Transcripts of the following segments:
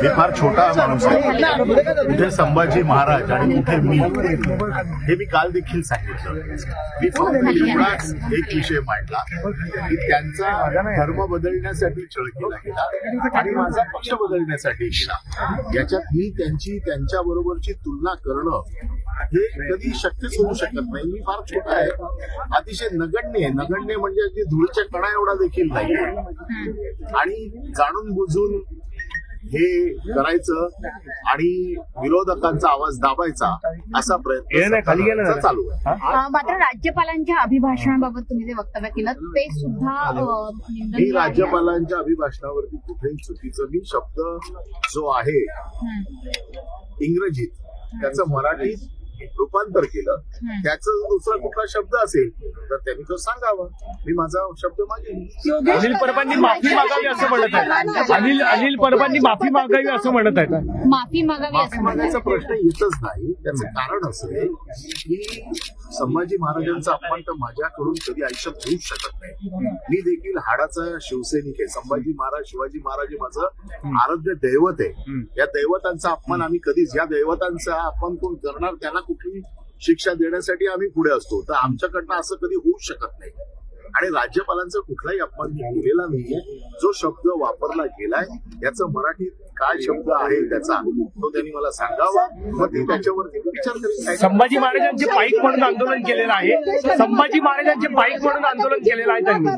मी फार छोटा माणूस आहे, कुठे संभाजी महाराज आणि कुठे मी, हे मी काल देखील सांगितलं. मी फक्त एवढाच एक विषय मांडला की त्यांचा धर्म बदलण्यासाठी छळ केला गेला आणि माझा पक्ष बदलण्यासाठी गेला. याच्यात मी त्यांच्या बरोबरची तुलना करणं हे कधी शक्यच होऊ शकत नाही. मी फार छोटा आहे, अतिशय नगण्य म्हणजे अगदी धुळीच्या कणा एवढा देखील नाही. आणि जाणून बुजून हे करायचं आणि विरोधकांचा आवाज दाबायचा असा प्रयत्न चालू आहे. मात्र राज्यपालांच्या अभिभाषणाबाबत तुम्ही जे वक्तव्य केलं ते सुद्धा मी राज्यपालांच्या अभिभाषणावरती कुठेही चुकीचं मी शब्द जो आहे इंग्रजीत त्याचं मराठीत रूपांतर केलं, त्याचं दुसरा कुठला शब्द असेल तर त्यांनी तो सांगावा. मी माझा शब्द मागेन. अनिल परबांनी माफी मागावी असं म्हणत आहे. अनिल परबांनी माफी मागावी असं म्हणत आहेत. माफी मागायचा प्रश्न येतच नाही. त्याचं कारण असं आहे की संभाजी महाराजांचा अपमान तर माझ्याकडून कधी आयुष्यात होऊच शकत नाही. मी देखील हाडाचा शिवसैनिक आहे. संभाजी महाराज शिवाजी महाराज हे माझं आराध्य दैवत आहे. या दैवतांचा अपमान आम्ही कधीच, या दैवतांचा अपमान कोण करणार त्यांना कुठली शिक्षा देण्यासाठी आम्ही पुढे असतो. तर आमच्याकडनं असं कधी होऊच शकत नाही. आणि राज्यपालांचा कुठलाही अपमान केलेला नाहीये. जो शब्द वापरला गेलाय याचं मराठीत काय शब्द आहे त्याचा तो त्यांनी मला सांगावा, मग ते त्याच्यावरती विचार करेल. संभाजी महाराजांचे पाईक म्हणून आंदोलन केलेलं आहे. संभाजी महाराजांचे पाईक म्हणून आंदोलन केलेलं आहे त्यांनी.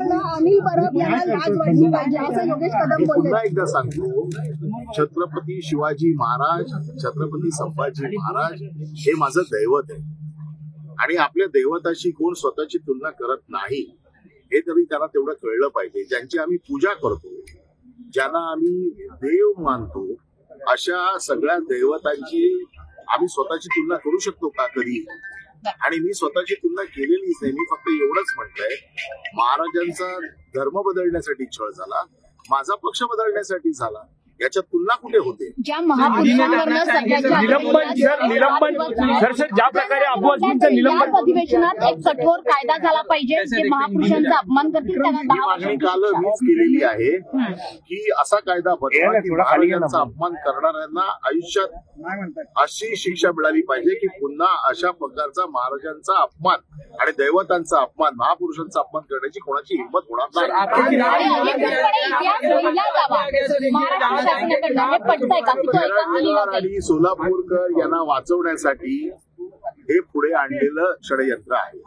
पुन्हा एकदा सांगतो, छत्रपती शिवाजी महाराज, छत्रपती संभाजी महाराज हे माझं दैवत आहे. आणि आपल्या दैवताशी कोण स्वतःची तुलना करत नाही हे तरी त्यांना तेवढं कळलं पाहिजे. ज्यांची आम्ही पूजा करतो, ज्यांना आम्ही देव मानतो, अशा सगळ्या दैवतांची आम्ही स्वतःची तुलना करू शकतो का कधी? आणि मी स्वतःची तुलना केलेलीच नाही. मी फक्त एवढंच म्हटलंय, महाराजांचा धर्म बदलण्यासाठी छळ झाला, माझा पक्ष बदलण्यासाठी झाला, याच्यात तुलना कुठे होते? ज्या महापुरुषांवर ज्या प्रकारे अबू आझमींचं निलंबन, अधिवेशनात एक कठोर कायदा झाला पाहिजे. जे महापुरुषांचा अपमान करतील त्यांना 10 मागणी काल मीच केलेली आहे की असा कायदा बनवा की महाराजांचा अपमान करणाऱ्यांना आयुष्यात अशी शिक्षा मिळाली पाहिजे की पुन्हा अशा प्रकारचा महाराजांचा अपमान आणि दैवतांचा अपमान, महापुरुषांचा अपमान करण्याची कोणाची हिंमत होणार नाही. आणि सोलापूरकर यांना वाचवण्यासाठी हे पुढे आणलेलं षडयंत्र आहे.